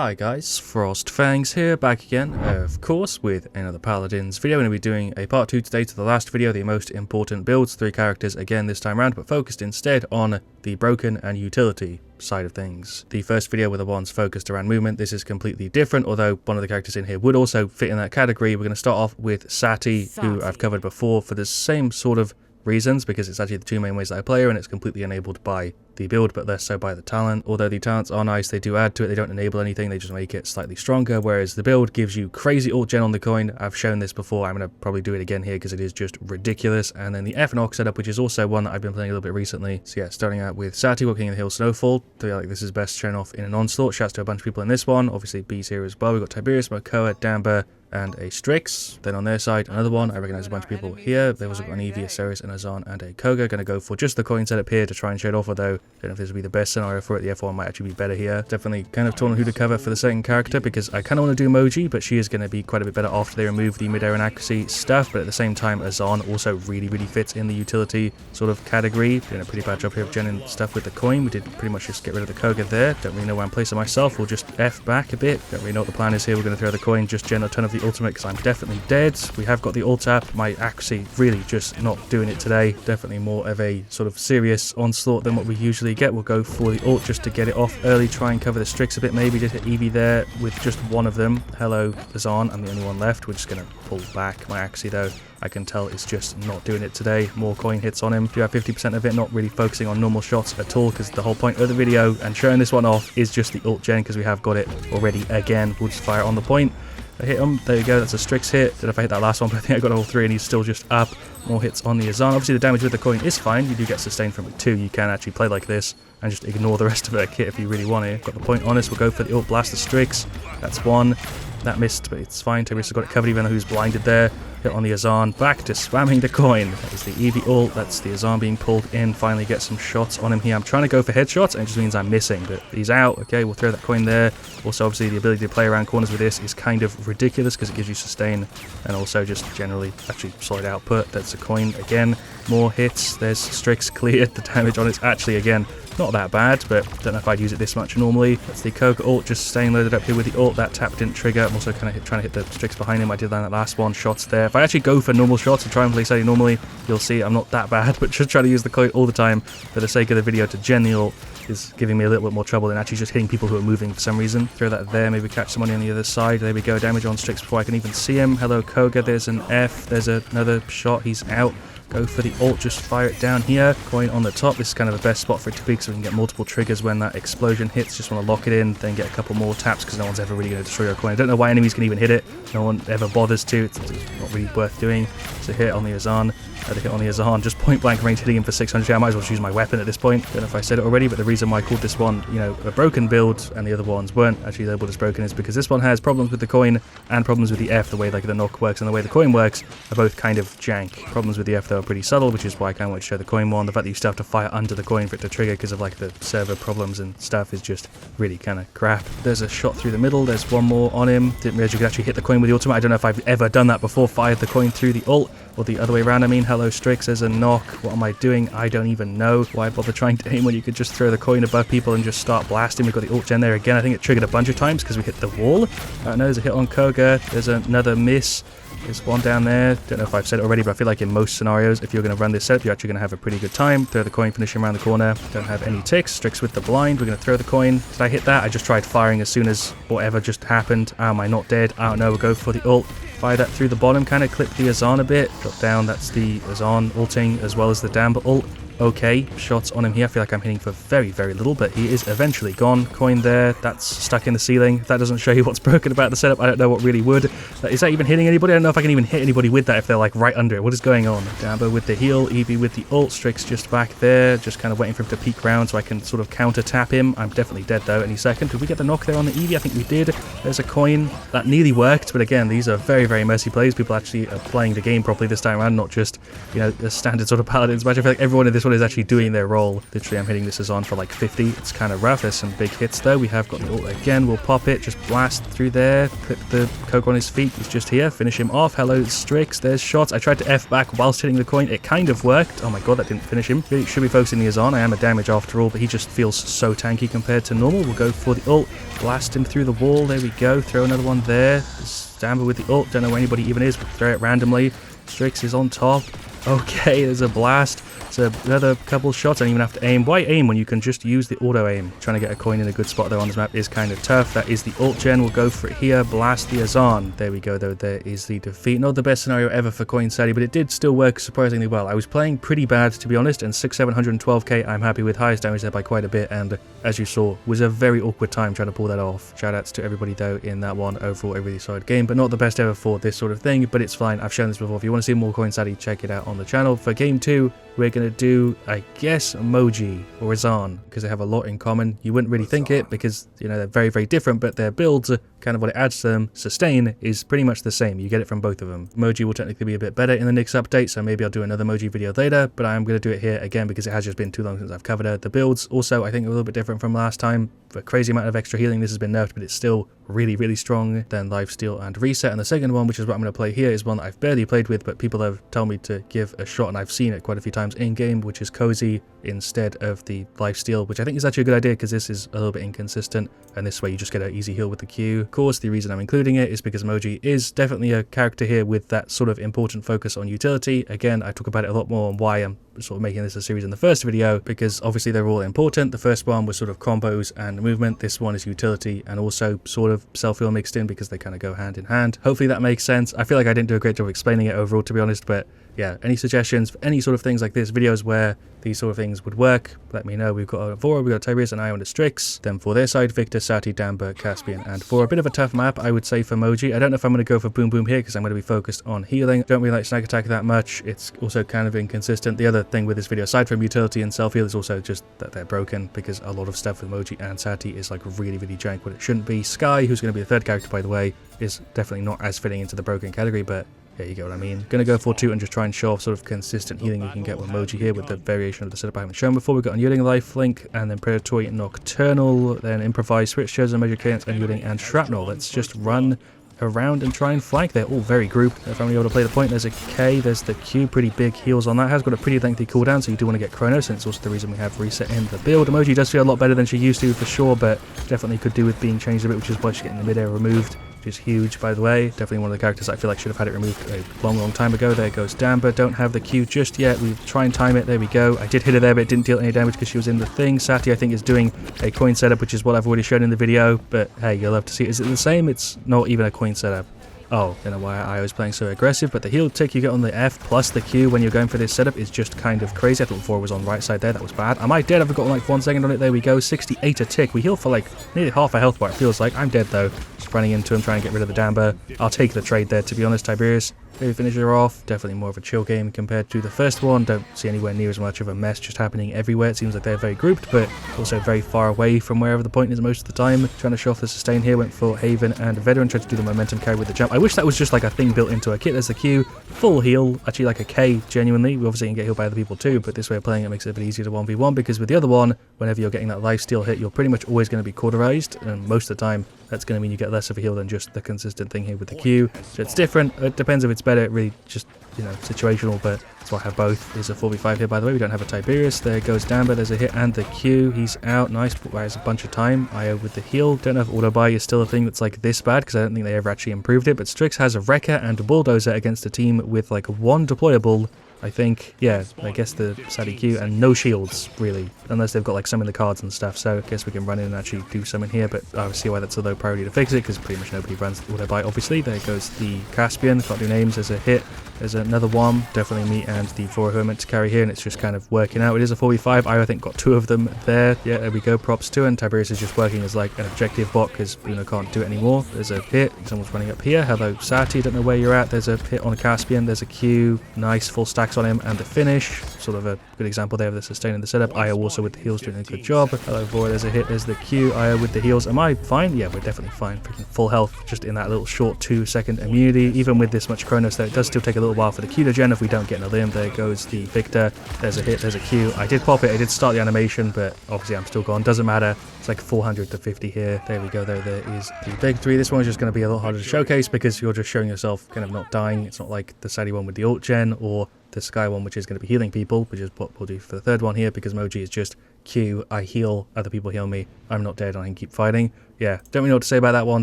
Hi guys, FrostFangs here, back again, of course, with another Paladins video. I'm going to be doing a part 2 today to the last video, the most important builds, 3 characters again this time around, but focused instead on the broken and utility side of things. The first video were the ones focused around movement. This is completely different, although one of the characters in here would also fit in that category. We're going to start off with Saati, who I've covered before for the same sort of reasons, because it's actually the 2 main ways that I play her, and it's completely enabled by the build, but less so by the talent. Although the talents are nice, they do add to it, they don't enable anything, they just make it slightly stronger, whereas the build gives you crazy ult gen on the coin. I've shown this before, I'm going to probably do it again here because it is just ridiculous. And then the F-Knock setup, which is also one that I've been playing a little bit recently. So yeah, starting out with Saati walking in the hill Snowfall. I feel like this is best shown off in an onslaught. Shouts to a bunch of people in this one, obviously B's here as well. We've got Tiberius, Mokoa, Damba, and a Strix. Then on their side, another one. I recognize a bunch of people here. They've also got an Eevee, a Ceres, an Azan, and a Koga. Going to go for just the coin setup here to try and show it off, although I don't know if this would be the best scenario for it. The F1 might actually be better here. Definitely kind of torn on who to cover for the second character, because I kind of want to do Moji, but she is going to be quite a bit better after they remove the mid-air and accuracy stuff. But at the same time, Azan also really fits in the utility sort of category. Doing a pretty bad job here of genning stuff with the coin. We did pretty much just get rid of the Koga there. Don't really know where I'm placing myself. We'll just F back a bit. Don't really know what the plan is here. We're going to throw the coin, just gen a ton of the ultimate, because I'm definitely dead. We have got the ult tap. My accuracy really just not doing it today. Definitely more of a sort of serious onslaught than what we usually get. We'll go for the ult just to get it off early, try and cover the Strix a bit, maybe just hit Eevee there with just one of them. Hello, Azan, I'm the only one left. We're just going to pull back. My accuracy though, I can tell it's just not doing it today. More coin hits on him. Do have 50% of it, not really focusing on normal shots at all, because the whole point of the video and showing this one off is just the ult gen, because we have got it already again. We'll just fire on the point. I hit him. There you go. That's a Strix hit. Don't know if I hit that last one, but I think I got all 3 and he's still just up. More hits on the Azan. Obviously, the damage with the coin is fine. You do get sustained from it too. You can actually play like this and just ignore the rest of the kit if you really want to. Got the point on us. We'll go for the ult blast the Strix. That's one. That missed, but it's fine. Tiberius has got it covered, even though he's blinded there. Hit on the Azan. Back to spamming the coin. That is the Eevee ult. That's the Azan being pulled in. Finally get some shots on him here. I'm trying to go for headshots, and it just means I'm missing, but he's out. Okay, we'll throw that coin there. Also, obviously, the ability to play around corners with this is kind of ridiculous, because it gives you sustain, and also just generally actually solid output. That's a coin again. More hits. There's Strix cleared. The damage on it's actually, again, not that bad, but don't know if I'd use it this much normally. That's the Koga ult, just staying loaded up here with the ult. That tap didn't trigger. I'm also kind of trying to hit the Strix behind him. I did land that last one. Shots there. If I actually go for normal shots and try and play Saati normally, you'll see I'm not that bad, but just trying to use the coin all the time for the sake of the video to gen the ult is giving me a little bit more trouble than actually just hitting people who are moving for some reason. Throw that there, maybe catch someone on the other side. There we go. Damage on Strix before I can even see him. Hello, Koga. There's an F. There's another shot. He's out. Go for the ult, just fire it down here. Coin on the top. This is kind of the best spot for it to be, because we can get multiple triggers when that explosion hits. Just want to lock it in, then get a couple more taps, because no one's ever really going to destroy your coin. I don't know why enemies can even hit it. No one ever bothers to. It's not really worth doing. So hit on the Azan. Had a hit on the Azan, just point blank range hitting him for 600. I might as well choose my weapon at this point. Don't know if I said it already, but the reason why I called this one, you know, a broken build and the other ones weren't actually labeled as broken is because this one has problems with the coin and problems with the F. The way like the knock works and the way the coin works are both kind of jank. Problems with the F though are pretty subtle, which is why I kind of want to show the coin one. The fact that you still have to fire under the coin for it to trigger because of like the server problems and stuff is just really kind of crap. There's a shot through the middle. There's one more on him. Didn't realize you could actually hit the coin with the ultimate. I don't know if I've ever done that before. Fired the coin through the ult, or the other way around. I mean, hello Strix. There's a knock. What am I doing? I don't even know. Why bother trying to aim when you could just throw the coin above people and just start blasting? We've got the ult gen there again. I think it triggered a bunch of times because we hit the wall. No, there's a hit on Koga. There's another miss. There's one down there. Don't know if I've said it already, but I feel like in most scenarios, if you're going to run this setup, you're actually going to have a pretty good time. Throw the coin, finish him around the corner. Don't have any ticks. Strix with the blind. We're going to throw the coin. Did I hit that? I just tried firing as soon as whatever just happened. Am I not dead? I don't know. We'll go for the ult. Fire that through the bottom, kind of clip the Azan a bit. Drop down. That's the Azan ulting as well as the Damba ult. Okay, shots on him here. I feel like I'm hitting for very little, but he is eventually gone. Coin there. That's stuck in the ceiling. If that doesn't show you what's broken about the setup, I don't know what really would. Is that even hitting anybody? I don't know if I can even hit anybody with that if they're like right under it. What is going on? Damba with the heal, Eevee with the ult, Strix just back there, just kind of waiting for him to peek round so I can sort of counter tap him. I'm definitely dead though any second. Did we get the knock there on the Eevee? I think we did. There's a coin. That nearly worked, but again, these are very messy plays. People actually are playing the game properly this time around, not just, you know, the standard sort of Paladins match. I feel like everyone in this one one is actually doing their role. Literally, I'm hitting this Azan for like 50. It's kind of rough. There's some big hits though. We have got the ult again. We'll pop it, just blast through there, clip the Coke on his feet. He's just here. Finish him off. Hello, Strix. There's shots. I tried to F back whilst hitting the coin. It kind of worked. Oh my god, that didn't finish him. Really should be focusing the Azan. I am a damage after all, but he just feels so tanky compared to normal. We'll go for the ult. Blast him through the wall. There we go. Throw another one there. Stamber with the ult. Don't know where anybody even is, but throw it randomly. Strix is on top. Okay, there's a blast. So another couple shots. I don't even have to aim. Why aim when you can just use the auto aim? Trying to get a coin in a good spot though on this map is kind of tough. That is the ult gen. We'll go for it here. Blast the Azan. There we go though. There is the defeat. Not the best scenario ever for coin Saati, but it did still work surprisingly well. I was playing pretty bad to be honest, and 712k I'm happy with. Highest damage there by quite a bit, and as you saw, was a very awkward time trying to pull that off. Shoutouts to everybody though in that one. Overall a really solid game, but not the best ever for this sort of thing, but it's fine. I've shown this before. If you want to see more coin Saati, check it out on the channel. For game 2, we're going to do, I guess, Moji or Azan, because they have a lot in common. You wouldn't really think it because, you know, they're very, very different, but their builds, kind of what it adds to them, sustain, is pretty much the same. You get it from both of them. Moji will technically be a bit better in the next update, so maybe I'll do another Moji video later, but I'm going to do it here again because it has just been too long since I've covered it. The builds also, I think, are a little bit different from last time. For a crazy amount of extra healing, this has been nerfed, but it's still really, really strong. Then Lifesteal and Reset. And the second one, which is what I'm going to play here, is one that I've barely played with, but people have told me to give a shot, and I've seen it quite a few times in-game, which is Cozy instead of the Lifesteal, which I think is actually a good idea because this is a little bit inconsistent, and this way you just get an easy heal with the Q. Of course, the reason I'm including it is because Moji is definitely a character here with that sort of important focus on utility. Again, I talk about it a lot more on why I'm sort of making this a series in the first video, because obviously they're all important. The first one was sort of combos and movement. This one is utility and also sort of self-heal mixed in because they kind of go hand in hand. Hopefully that makes sense. I feel like I didn't do a great job explaining it overall, to be honest, but yeah, any suggestions for any sort of things like this, videos where these sort of things would work, let me know. We've got Vora, we've got Tiberius and I on the Strix. Then for their side, Victor, Saati, Damber, Caspian, and for a bit of a tough map, I would say for Moji. I don't know if I'm going to go for Boom Boom here because I'm going to be focused on healing. Don't really like Snag Attack that much. It's also kind of inconsistent. The other thing with this video, aside from utility and self-heal, is also just that they're broken because a lot of stuff with Moji and Saati is like really, really jank when it shouldn't be. Skye, who's going to be the third character by the way, is definitely not as fitting into the broken category, but yeah, you get what I mean. Gonna go for 2 and just try and show off sort of consistent healing you can get with Moji here with the variation of the setup I haven't shown before. We've got Unyielding Lifelink, and then Predatory Nocturnal, then Improvised Switch, Chosen Measure Cadence, Unyielding, and Shrapnel. Let's just run around and try and flank. They're all very grouped. If I'm able to play the point, there's a K, there's the Q, pretty big heals on that. Has got a pretty lengthy cooldown, so you do want to get Chronos, and it's also the reason we have Reset in the build. Emoji does feel a lot better than she used to for sure, but definitely could do with being changed a bit, which is why she's getting the mid-air removed, which is huge, by the way. Definitely one of the characters I feel like should have had it removed a long time ago. There goes Damber. Don't have the Q just yet. We try and time it. There we go. I did hit her there, but it didn't deal any damage because she was in the thing. Saati, I think, is doing a coin setup, which is what I've already shown in the video, but hey, you'll have to see. Is it the same? It's not even a coin setup. Oh, I don't know why I was playing so aggressive, but the heal tick you get on the F plus the Q when you're going for this setup is just kind of crazy. I thought before it was on right side there. That was bad. Am I dead? I've got like 1 second on it. There we go. 68 a tick. We heal for like nearly half a health bar, it feels like. I'm dead though. Just running into him, trying to get rid of the Damber. I'll take the trade there, to be honest. Tiberius, maybe finish her off. Definitely more of a chill game compared to the first one. Don't see anywhere near as much of a mess just happening everywhere. It seems like they're very grouped, but also very far away from wherever the point is most of the time. Trying to show off the sustain here. Went for Haven and Veteran. Tried to do the momentum carry with the jump. I wish that was just like a thing built into a kit. There's the Q. Full heal. Actually like a K, genuinely. We obviously can get healed by other people too, but this way of playing it makes it a bit easier to 1v1, because with the other one, whenever you're getting that lifesteal hit, you're pretty much always going to be cauterized, and most of the time that's going to mean you get less of a heal than just the consistent thing here with the Q. So it's different. It depends if it's better. It really just, you know, situational, but that's why I have both. There's a 4v5 here, by the way. We don't have a Tiberius. There goes Damber. There's a hit and the Q. He's out. Nice. Buys a bunch of time. IO with the heal. Don't know if auto buy is still a thing that's like this bad, because I don't think they ever actually improved it, but Strix has a Wrecker and a Bulldozer against a team with like 1 deployable, I think. Yeah, I guess the Saati Q, and no shields, really, unless they've got like some in the cards and stuff, so I guess we can run in and actually do some in here, but I see why that's a low priority to fix it, because pretty much nobody runs auto buy, obviously. There goes the Caspian, can't do names. There's a hit, there's another one, definitely me and the Vora who are meant to carry here, and it's just kind of working out. It is a 4v5, I think got 2 of them there. Yeah, there we go, props to, and Tiberius is just working as like an objective bot, because Bruno can't do it anymore. There's a hit, someone's running up here. Hello Saati, don't know where you're at. There's a hit on a Caspian, there's a Q, nice full stack stacks on him and the finish. Sort of a good example there of the sustaining the setup. Io also with the heals doing a good job. Hello Vora, there's a hit, there's the Q. Io with the heals. Am I fine? Yeah, we're definitely fine. Freaking full health just in that little short 2-second immunity. Even with this much Chronos there, it does still take a little while for the Q to gen if we don't get in a limb. There goes the Victor. There's a hit, there's a Q. I did pop it, I did start the animation, but obviously I'm still gone. Doesn't matter. It's like 400 to 50 here. There we go though. There is the victory. This one's just going to be a lot harder to showcase because you're just showing yourself kind of not dying. It's not like the Saati one with the ult gen or the Skye one, which is going to be healing people, which is what we'll do for the third one here, because Moji is just Q, I heal, other people heal me, I'm not dead and I can keep fighting. Yeah, don't really know what to say about that one.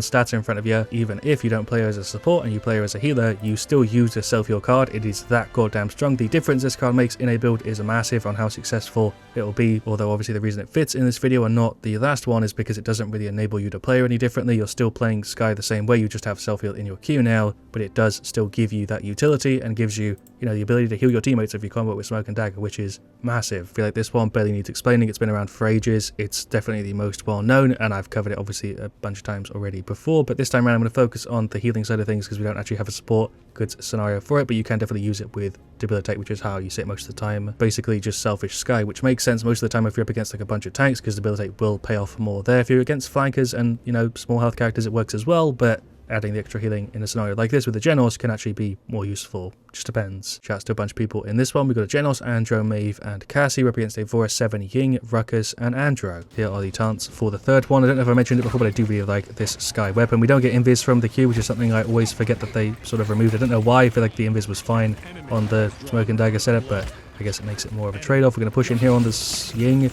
Stats are in front of you. Even if you don't play her as a support and you play her as a healer, you still use a self-heal card. It is that goddamn strong. The difference this card makes in a build is massive on how successful it will be, although obviously the reason it fits in this video and not the last one is because it doesn't really enable you to play her any differently. You're still playing Skye the same way, you just have self-heal in your Q now, but it does still give you that utility and gives you, the ability to heal your teammates if you combo with Smoke and Dagger, which is massive. I feel like this one barely needs explaining. It's been around for ages. It's definitely the most well known, and I've covered it obviously a bunch of times already before, but this time around I'm going to focus on the healing side of things because we don't actually have a support goods scenario for it, but you can definitely use it with Debilitate, which is how you see it most of the time. Basically just selfish Skye, which makes sense most of the time if you're up against like a bunch of tanks, because Debilitate will pay off more there. If you're against flankers and small health characters, it works as well, but adding the extra healing in a scenario like this with the Genos can actually be more useful. Just depends. Shouts to a bunch of people in this one. We've got a Genos, Andro, Maeve, and Cassie. We're up against a Vora 7, Ying, Ruckus, and Andro. Here are the talents for the third one. I don't know if I mentioned it before, but I do really like this Skye weapon. We don't get invis from the Q, which is something I always forget that they sort of removed. I don't know why. I feel like the invis was fine on the Smoke and Dagger setup, but I guess it makes it more of a trade-off. We're going to push in here on this Ying.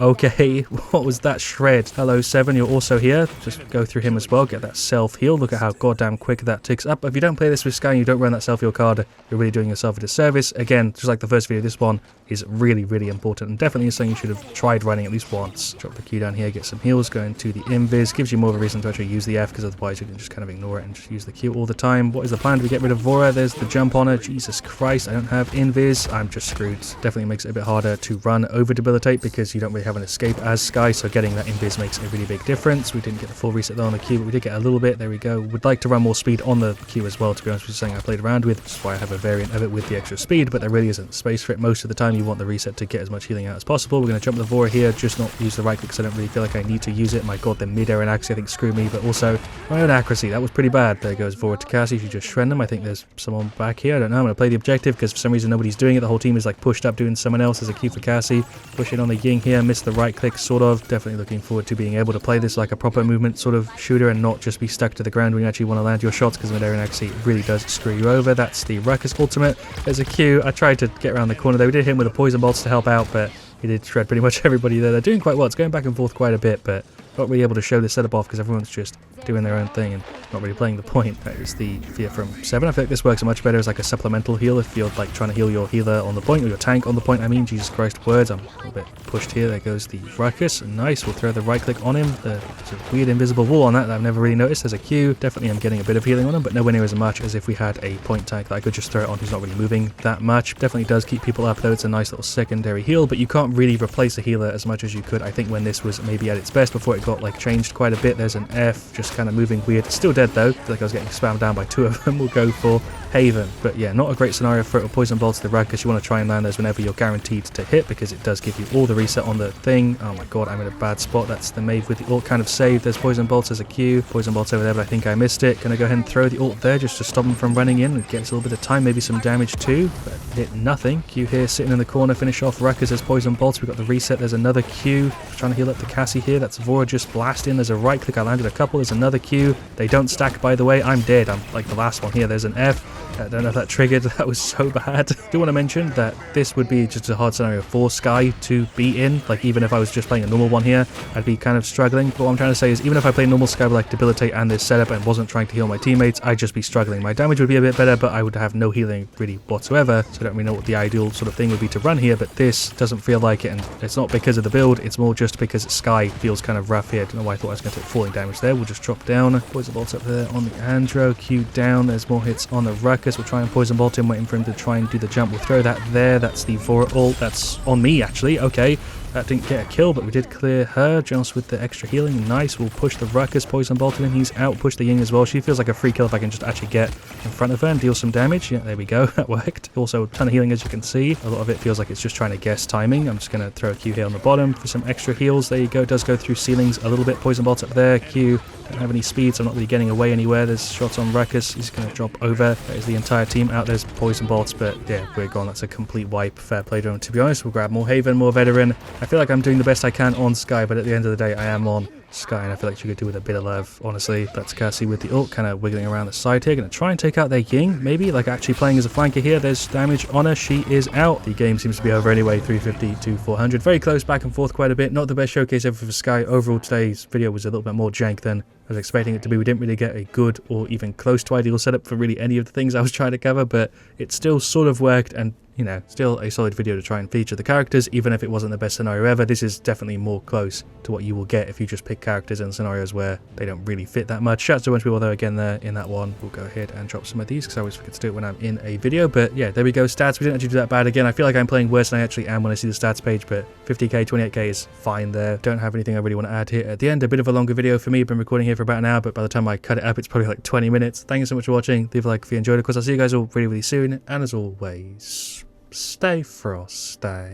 Okay, what was that shred? Hello, 7, you're also here. Just go through him as well, get that self-heal. Look at how goddamn quick that ticks up. If you don't play this with Skye and you don't run that self-heal card, you're really doing yourself a disservice. Again, just like the first video, this one is really, really important and definitely something you should have tried running at least once. Drop the Q down here, get some heals, go into the invis. Gives you more of a reason to actually use the F, because otherwise you can just kind of ignore it and just use the Q all the time. What is the plan? Do we get rid of Vora? There's the jump on her. Jesus Christ, I don't have invis. I'm just screwed. Definitely makes it a bit harder to run over Debilitate because you don't really have an escape as Skye, so getting that invis makes a really big difference. We didn't get the full reset though on the Q, but we did get a little bit. There we go. Would like to run more speed on the Q as well, to be honest, which is something I played around with, which is why I have a variant of it with the extra speed, but there really isn't space for it. Most of the time you want the reset to get as much healing out as possible. We're going to jump the Vora here, just not use the right click because I don't really feel like I need to use it. My god, the mid-air and accuracy I think screw me, but also my own accuracy, that was pretty bad. There goes Vora to Cassie. She just shred them. I think there's someone back here. I don't know. I'm going to play the objective because for some reason nobody's doing it. The whole team is like pushed up doing someone else. There's a Q for Cassie. Push it on the Ying here. Miss the right click sort of. Definitely looking forward to being able to play this like a proper movement sort of shooter and not just be stuck to the ground when you actually want to land your shots, because mid-air and accuracy really does screw you over. That's the Ruckus ultimate. There's a Q. I tried to get around the corner there. We did hit him with a poison bolts to help out, but he did shred pretty much everybody there. They're doing quite well. It's going back and forth quite a bit, but not really able to show this setup off because everyone's just doing their own thing and not really playing the point. That is the fear from 7. I feel like this works much better as like a supplemental heal if you're like trying to heal your healer on the point, or your tank on the point. I mean, Jesus Christ, words. I'm a little bit pushed here. There goes the Ruckus. Nice. We'll throw the right click on him. There's a weird invisible wall on that I've never really noticed. There's a Q. Definitely I'm getting a bit of healing on him, but nowhere near as much as if we had a point tank that I could just throw it on who's not really moving that much. Definitely does keep people up though. It's a nice little secondary heal, but you can't really replace a healer as much as you could, I think, when this was maybe at its best before it got like changed quite a bit. There's an F just kind of moving weird. Still dead though. I feel like I was getting spammed down by 2 of them. We'll go for Haven. But yeah, not a great scenario for it with poison bolts to the Ruckus. You want to try and land those whenever you're guaranteed to hit, because it does give you all the reset on the thing. Oh my god, I'm in a bad spot. That's the Maeve with the ult kind of save. There's poison bolts as a Q. Poison bolts over there, but I think I missed it. Gonna go ahead and throw the ult there just to stop him from running in. It gets a little bit of time, maybe some damage too, but hit nothing. Q here sitting in the corner, finish off Ruckus. There's poison bolts. We've got the reset. There's another Q. Trying to heal up the Cassie here. That's Vora just blasting. There's a right click. I landed a couple. There's another Q. They don't stack, by the way. I'm dead. I'm like the last one here. There's an F. I don't know if that triggered. That was so bad. I do want to mention that this would be just a hard scenario for Skye to be in. Like, even if I was just playing a normal one here, I'd be kind of struggling. But what I'm trying to say is, even if I play normal Skye with like Debilitate and this setup and wasn't trying to heal my teammates, I'd just be struggling. My damage would be a bit better, but I would have no healing really whatsoever. So I don't really know what the ideal sort of thing would be to run here, but this doesn't feel like it. And it's not because of the build, it's more just because Skye feels kind of rough here. I don't know why I thought I was going to take falling damage there. We'll just drop down. Poison bolts up there on the Andro. Q down. There's more hits on the Ruckus. We'll try and poison bolt him, waiting for him to try and do the jump. We'll throw that there. That's the Vora ult. That's on me, actually. Okay. That didn't get a kill, but we did clear her. Just with the extra healing. Nice. We'll push the Ruckus. Poison bolted him. He's out. Push the Ying as well. She feels like a free kill if I can just actually get in front of her and deal some damage. Yeah, there we go. That worked. Also, a ton of healing as you can see. A lot of it feels like it's just trying to guess timing. I'm just going to throw a Q here on the bottom for some extra heals. There you go. Does go through ceilings a little bit. Poison bolt up there. Q. Don't have any speed, so I'm not really getting away anywhere. There's shots on Ruckus. He's going to drop over. That is the entire team out. There's poison bolts, but yeah, we're gone. That's a complete wipe. Fair play to him. To be honest, we'll grab more Haven, more Veteran. I feel like I'm doing the best I can on Skye, but at the end of the day, I am on Skye, and I feel like she could do with a bit of love, honestly. That's Cassie with the ult, kind of wiggling around the side here. Going to try and take out their Ying, maybe, like actually playing as a flanker here. There's damage on her. She is out. The game seems to be over anyway, 350 to 400. Very close, back and forth quite a bit. Not the best showcase ever for Skye. Overall, today's video was a little bit more jank than I was expecting it to be. We didn't really get a good or even close to ideal setup for really any of the things I was trying to cover, but it still sort of worked, and you know, still a solid video to try and feature the characters, even if it wasn't the best scenario ever. This is definitely more close to what you will get if you just pick characters in scenarios where they don't really fit that much. Shout out to a bunch of people though again there in that one. We'll go ahead and drop some of these because I always forget to do it when I'm in a video. But yeah, there we go. Stats, we didn't actually do that bad. Again, I feel like I'm playing worse than I actually am when I see the stats page, but 50k, 28k is fine there. Don't have anything I really want to add here at the end. A bit of a longer video for me. I've been recording here for about an hour, but by the time I cut it up, it's probably like 20 minutes. Thank you so much for watching. Leave a like if you enjoyed it. Of course, I'll see you guys all really, really soon. And as always, stay frosty.